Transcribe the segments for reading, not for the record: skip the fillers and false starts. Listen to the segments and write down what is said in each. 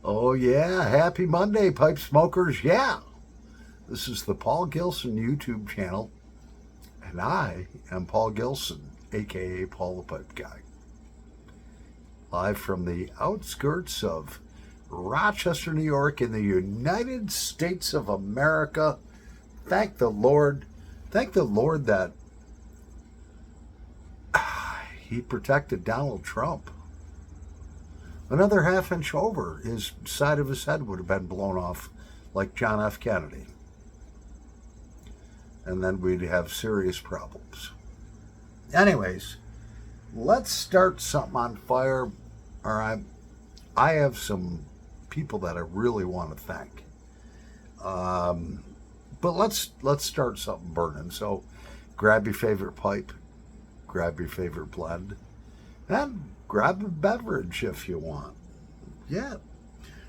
Oh, yeah. Happy Monday, pipe smokers. Yeah. This is the Paul Gilson YouTube channel, and I am Paul Gilson, aka Paul the Pipe Guy. Live from the outskirts of Rochester, New York, in the United States of America. Thank the Lord. Thank the Lord that he protected Donald Trump. Another half inch over, his side of his head would have been blown off like John F. Kennedy. And then we'd have serious problems. Anyways, let's start something on fire. All right. I have some people that I really want to thank. But let's start something burning. So grab your favorite pipe, grab your favorite blend, and grab a beverage if you want. Yeah.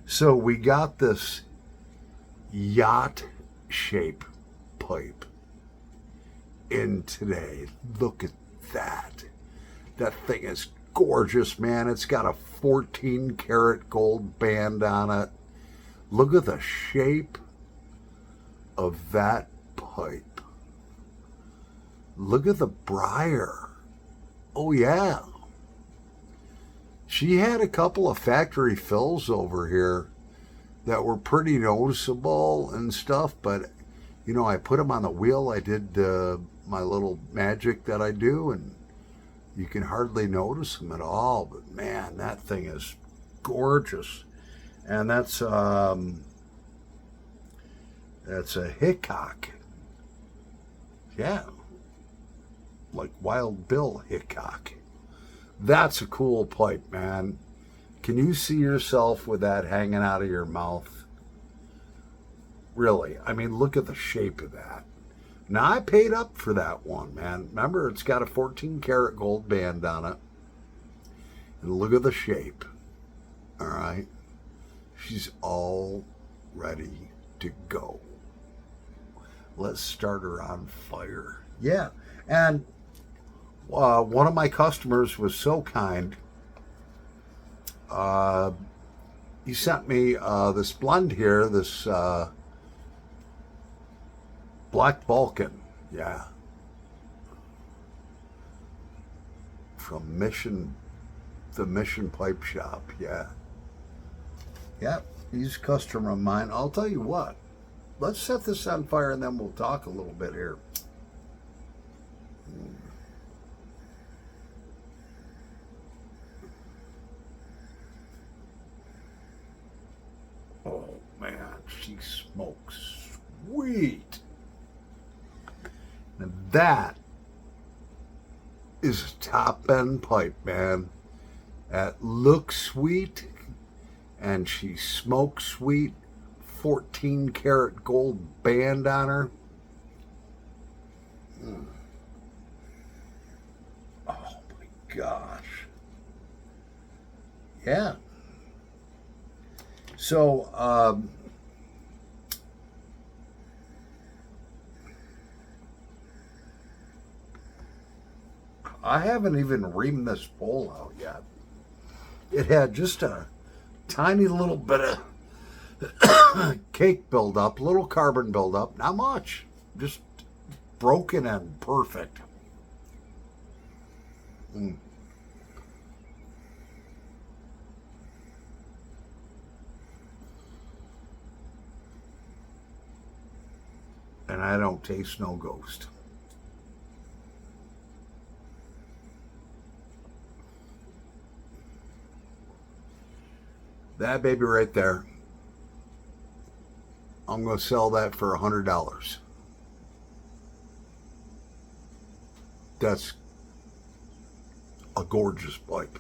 So we got this yacht shape pipe in today. Look at that. That thing is gorgeous, man. It's got a 14 karat gold band on it. Look at the shape of that pipe. Look at the briar. Oh, yeah. She had a couple of factory fills over here that were pretty noticeable and stuff, but, you know, I put them on the wheel. I did my little magic that I do, and you can hardly notice them at all. But, man, that thing is gorgeous. And that's a Hickok. Yeah. Like Wild Bill Hickok. That's a cool pipe, man. Can you see yourself with that hanging out of your mouth? Really? I mean, look at the shape of that. Now, I paid up for that one, man. Remember, it's got a 14 karat gold band on it. And look at the shape. All right? She's all ready to go. Let's start her on fire. Yeah. And one of my customers was so kind. He sent me this blend here, this Black Balkan. Yeah. From the Mission Pipe Shop. Yeah. Yep. He's a customer of mine. I'll tell you what. Let's set this on fire and then we'll talk a little bit here. Oh, man, she smokes sweet. Now that is a top-end pipe, man. That looks sweet, and she smokes sweet. 14 karat gold band on her. Oh, my gosh. Yeah. So, I haven't even reamed this bowl out yet. It had just a tiny little bit of cake buildup, little carbon buildup, not much, just broken and perfect. And I don't taste no ghost. That baby right there, I'm going to sell that for $100. That's a gorgeous pipe.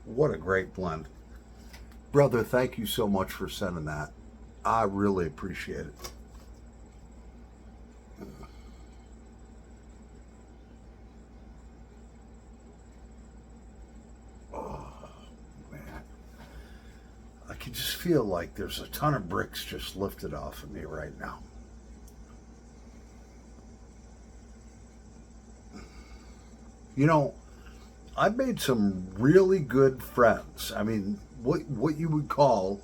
What a great blend. Brother, thank you so much for sending that. I really appreciate it. Oh, man. I can just feel like there's a ton of bricks just lifted off of me right now. You know, I've made some really good friends. I mean, what you would call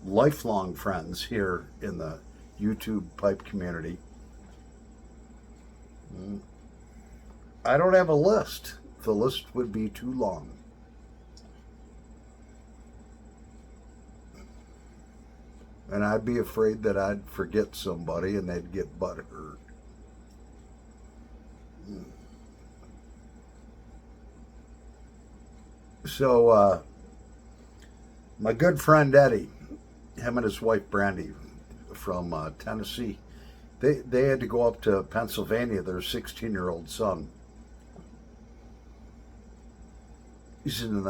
lifelong friends here in the YouTube pipe community. I don't have a list. The list would be too long. And I'd be afraid that I'd forget somebody and they'd get butthurt. So, my good friend Eddie, him and his wife Brandy from Tennessee, they had to go up to Pennsylvania. Their 16-year-old son. He's in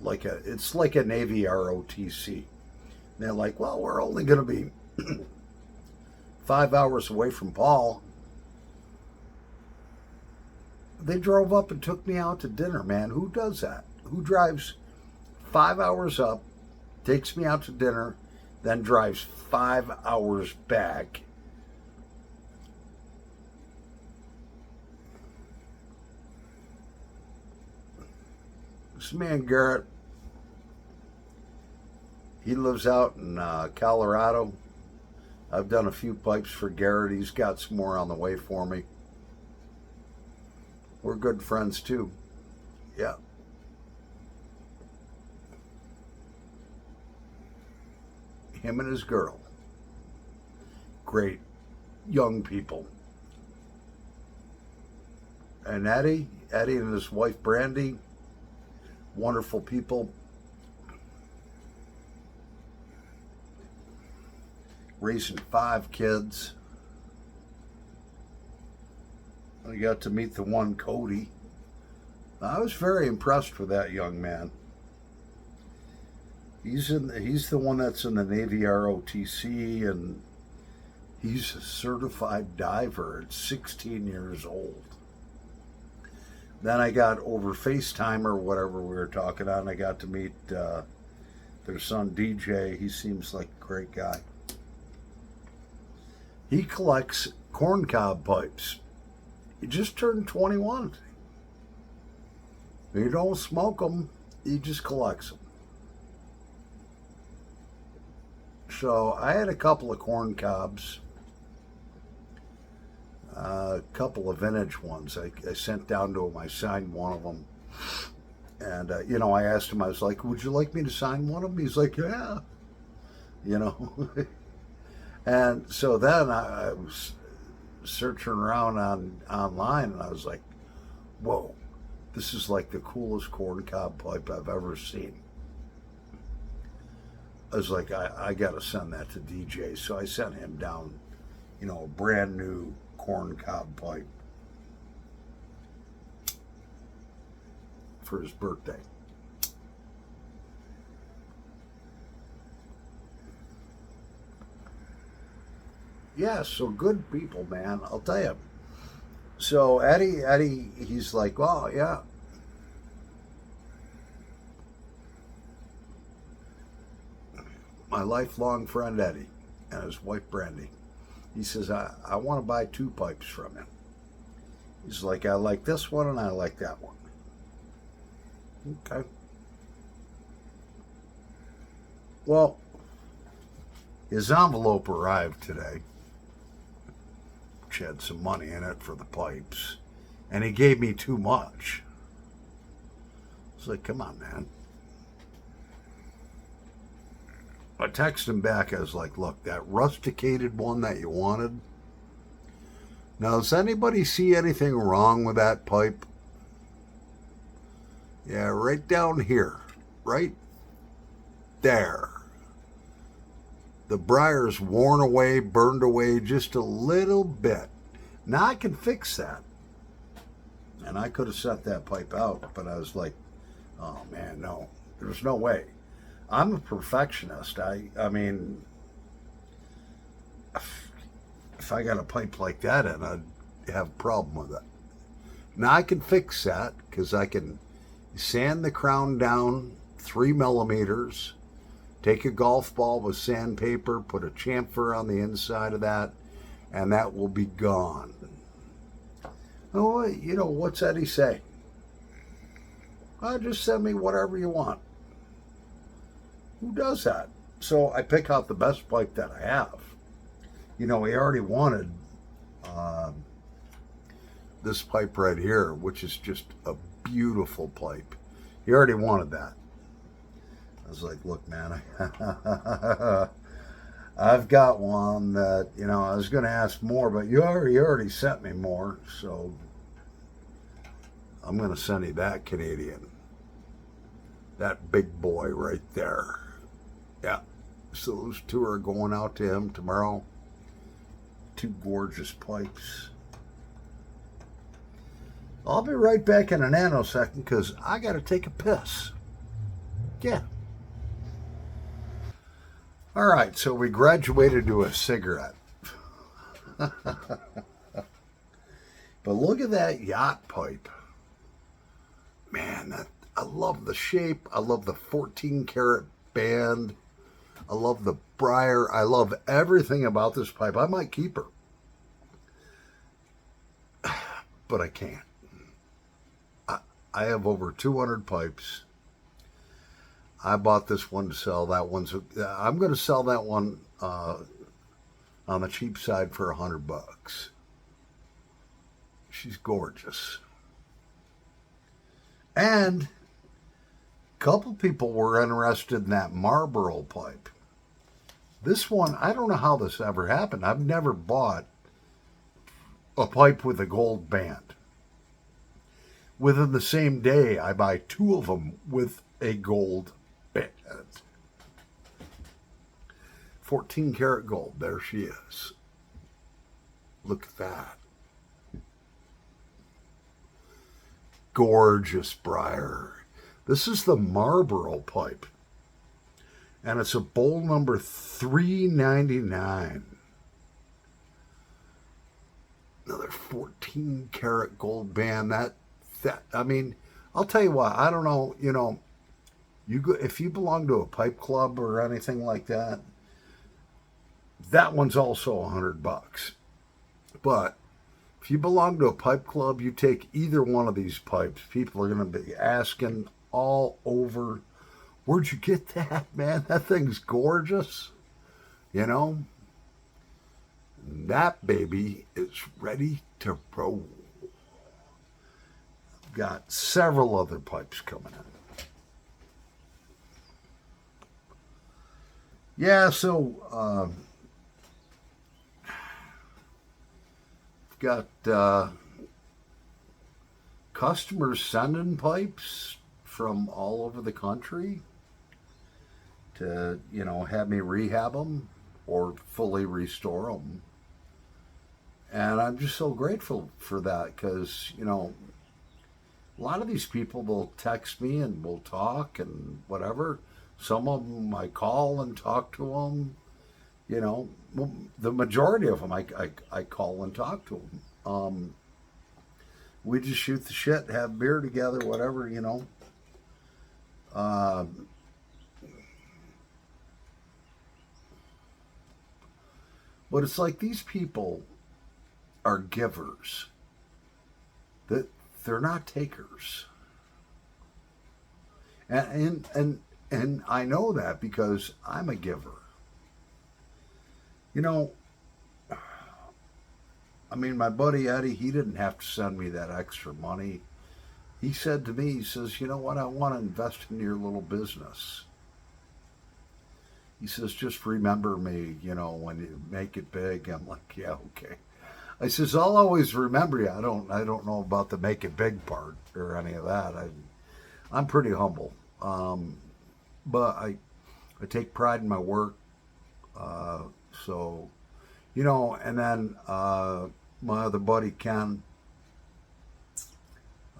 it's like a Navy ROTC. And they're like, well, we're only going to be 5 hours away from Paul. They drove up and took me out to dinner, man. Who does that? Who drives 5 hours up, takes me out to dinner, then drives 5 hours back? This man Garrett, he lives out in Colorado. I've done a few pipes for Garrett. He's got some more on the way for me. We're good friends too. Yeah. Him and his girl. Great young people. And Eddie and his wife Brandy, wonderful people. Raising 5 kids. I got to meet the one, Cody. I was very impressed with that young man. He's the one that's in the Navy ROTC, and he's a certified diver at 16 years old. Then I got over FaceTime or whatever we were talking on. I got to meet their son DJ. He seems like a great guy. He collects corncob pipes. He just turned 21. He don't smoke them. He just collects them. So I had a couple of corn cobs, a couple of vintage ones. I sent down to him. I signed one of them. And, I asked him, I was like, would you like me to sign one of them? He's like, yeah. And so then I was searching around online, and I was like, whoa, this is like the coolest corncob pipe I've ever seen. I was like, I got to send that to DJ. So I sent him down, a brand new corncob pipe for his birthday. Yeah, so good people, man. I'll tell you. So Eddie, he's like, oh, yeah. My lifelong friend Eddie and his wife Brandy. He says, I want to buy 2 pipes from him. He's like, I like this one and I like that one. Okay. Well, his envelope arrived today, which had some money in it for the pipes, and he gave me too much. I was like, come on, man. I texted him back. I was like, look, that rusticated one that you wanted. Now, does anybody see anything wrong with that pipe? Yeah, right down here. Right there. The briar's worn away, burned away just a little bit. Now I can fix that. And I could have set that pipe out, but I was like, oh man, no. There's no way. I'm a perfectionist. I mean, if I got a pipe like that in, I'd have a problem with it. Now I can fix that because I can sand the crown down 3 millimeters, Take a golf ball with sandpaper, put a chamfer on the inside of that, and that will be gone. Oh, you know, what's Eddie say? Just send me whatever you want. Who does that? So I pick out the best pipe that I have. You know, he already wanted this pipe right here, which is just a beautiful pipe. He already wanted that. I was like, look, man, I've got one that, you know, I was going to ask more, but you already sent me more, so I'm going to send you that Canadian. That big boy right there. Yeah. So those two are going out to him tomorrow. Two gorgeous pipes. I'll be right back in a nanosecond because I got to take a piss. Yeah. All right, so we graduated to a cigarette. But look at that yacht pipe. Man, I love the shape. I love the 14 karat band. I love the briar. I love everything about this pipe. I might keep her. But I can't. I have over 200 pipes. I bought this one to sell. That one's. I'm going to sell that one on the cheap side for $100. She's gorgeous. And a couple people were interested in that Marlboro pipe. This one, I don't know how this ever happened. I've never bought a pipe with a gold band. Within the same day, I buy two of them with a gold band. 14 karat gold. There she is. Look at that. Gorgeous briar. This is the Marlboro pipe. And it's a bowl number 399. Another 14 karat gold band. That I mean, I'll tell you what, I don't know, you know, if you belong to a pipe club or anything like that, that one's also $100. But if you belong to a pipe club, you take either one of these pipes, people are going to be asking all over, where'd you get that, man? That thing's gorgeous. You know, that baby is ready to roll. Got several other pipes coming in. Yeah, so got customers sending pipes from all over the country to, you know, have me rehab them or fully restore them. And I'm just so grateful for that because, you know, a lot of these people will text me and we'll talk and whatever. Some of them I call and talk to them. You know, well, the majority of them I call and talk to them. We just shoot the shit, have beer together, whatever, you know. But it's like these people are givers. That they're not takers. And I know that because I'm a giver. You know, I mean, my buddy Eddie, he didn't have to send me that extra money. He said to me, he says, you know what, I want to invest in your little business. He says, just remember me, you know, when you make it big. I'm like, yeah, okay. I says, I'll always remember you. I don't know about the make it big part or any of that. I'm pretty humble. But I take pride in my work. So, you know, and then my other buddy, Ken,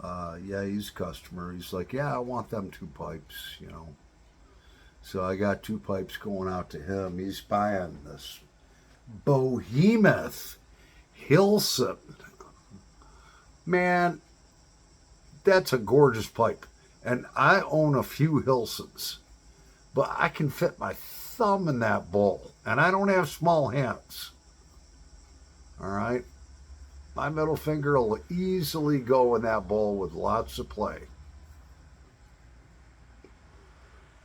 yeah, he's a customer. He's like, yeah, I want them 2 pipes, you know. So I got 2 pipes going out to him. He's buying this Behemoth Hilson. Man, that's a gorgeous pipe. And I own a few Hilsons. but I can fit my thumb in that bowl, and I don't have small hands. All right, my middle finger will easily go in that bowl with lots of play.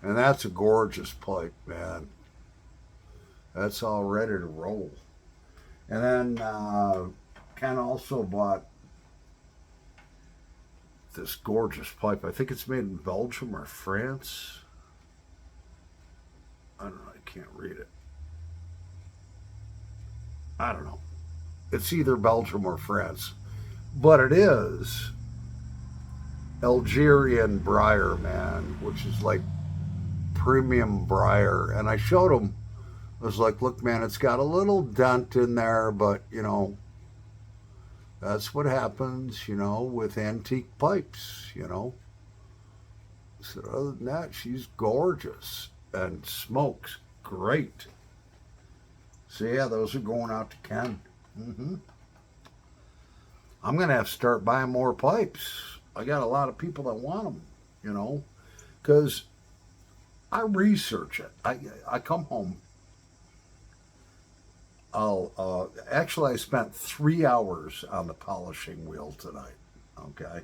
And that's a gorgeous pipe, man. That's all ready to roll. And then Ken also bought this gorgeous pipe. I think it's made in Belgium or France. I don't know. I can't read it. I don't know. It's either Belgium or France. But it is Algerian briar, man, which is like premium briar. And I showed him, I was like, look, man, it's got a little dent in there, but, you know, that's what happens, you know, with antique pipes, you know. So other than that, she's gorgeous and smokes great. So yeah, those are going out to Ken. I'm going to have to start buying more pipes. I got a lot of people that want them, you know, because I research it. I come home. Actually, I spent 3 hours on the polishing wheel tonight. Okay.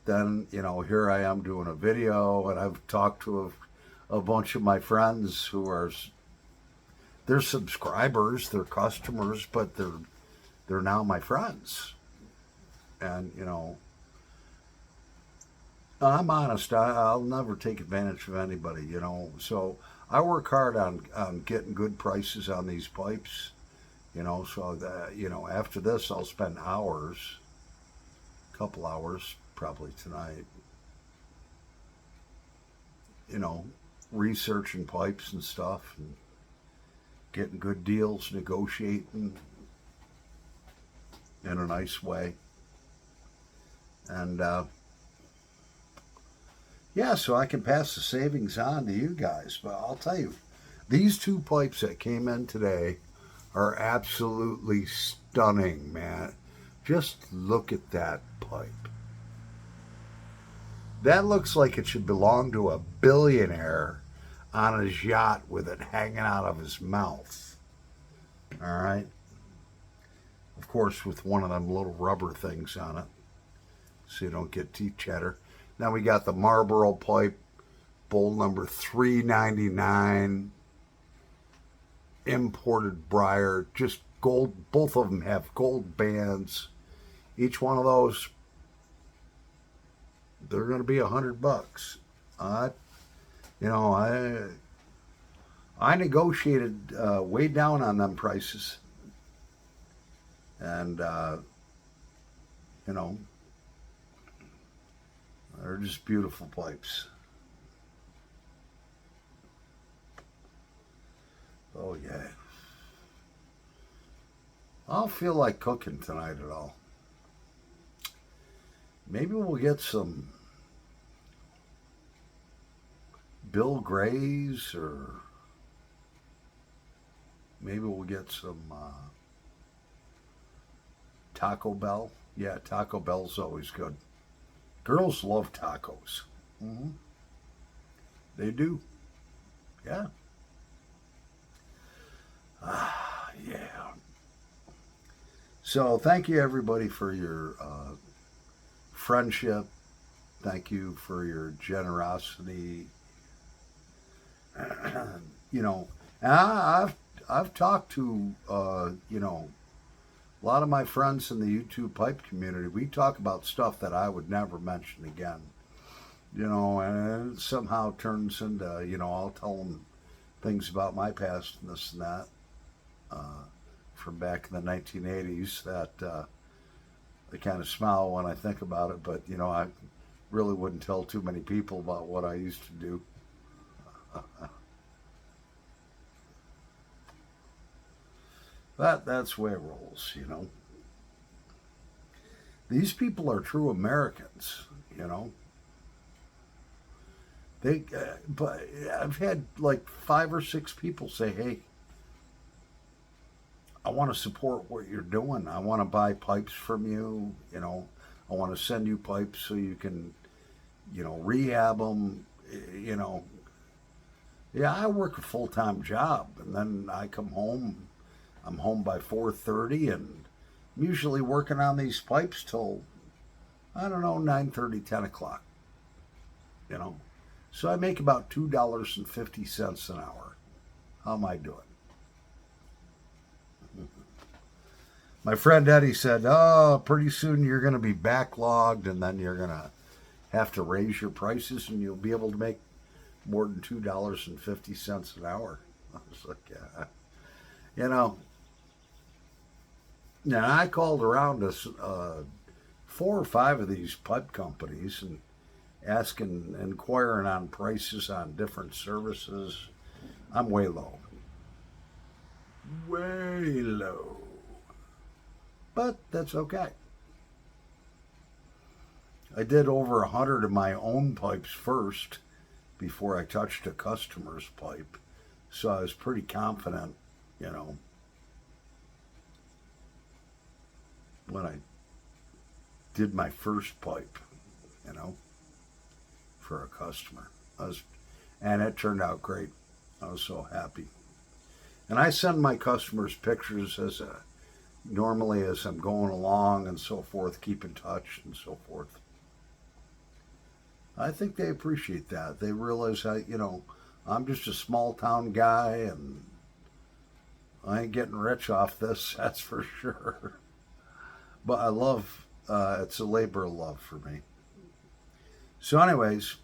Then, you know, here I am doing a video, and I've talked to a bunch of my friends who are, they're subscribers, they're customers, but they're now my friends. And, you know, I'm honest. I'll never take advantage of anybody, you know. So I work hard on getting good prices on these pipes, you know. So that, you know, after this, I'll spend hours, a couple hours, probably tonight, you know, researching pipes and stuff, and getting good deals, negotiating in a nice way, and yeah, so I can pass the savings on to you guys. But I'll tell you, these two pipes that came in today are absolutely stunning, man. Just look at that pipe. That looks like it should belong to a billionaire on his yacht with it hanging out of his mouth. All right. Of course, with one of them little rubber things on it, so you don't get teeth chatter. Now we got the Marlboro pipe, bowl number 399, imported briar, just gold. Both of them have gold bands. Each one of those, they're going to be $100. You know, I negotiated way down on them prices, and you know, they're just beautiful pipes. Oh yeah. I don't feel like cooking tonight at all. Maybe we'll get some Bill Gray's, or maybe we'll get some Taco Bell. Yeah, Taco Bell's always good. Girls love tacos. They do. Yeah. Yeah. So thank you everybody for your friendship. Thank you for your generosity. You know, and I've talked to you know, a lot of my friends in the YouTube pipe community. We talk about stuff that I would never mention again. You know, and it somehow turns into, you know, I'll tell them things about my past and this and that from back in the 1980s that I kind of smile when I think about it. But, you know, I really wouldn't tell too many people about what I used to do. That's the way it rolls, you know. These people are true Americans, you know. But I've had like 5 or 6 people say, "Hey, I want to support what you're doing. I want to buy pipes from you. You know, I want to send you pipes so you can, you know, rehab them. You know, Yeah, I work a full-time job, and then I come home. I'm home by 4:30, and I'm usually working on these pipes till, I don't know, 9:30, 10 o'clock. You know, so I make about $2.50 an hour. How am I doing? My friend Eddie said, "Oh, pretty soon you're going to be backlogged, and then you're going to have to raise your prices, and you'll be able to make more than $2.50 an hour." I was like, "Yeah, you know." Now I called around to 4 or 5 of these pipe companies and asking, inquiring on prices on different services. I'm way low, way low, but that's okay. I did over 100 of my own pipes first before I touched a customer's pipe. So I was pretty confident, you know, when I did my first pipe, you know, for a customer. And it turned out great. I was so happy. And I send my customers pictures normally as I'm going along and so forth, keep in touch and so forth. I think they appreciate that. They realize I'm just a small town guy and I ain't getting rich off this, that's for sure. But I love, it's a labor of love for me. So, anyways,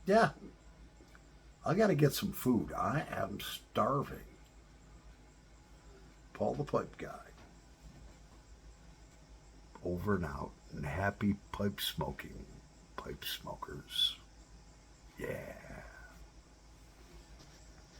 yeah, I got to get some food. I am starving. Paul the Pipe Guy. Over and out, and happy pipe smoking, pipe smokers. Yeah.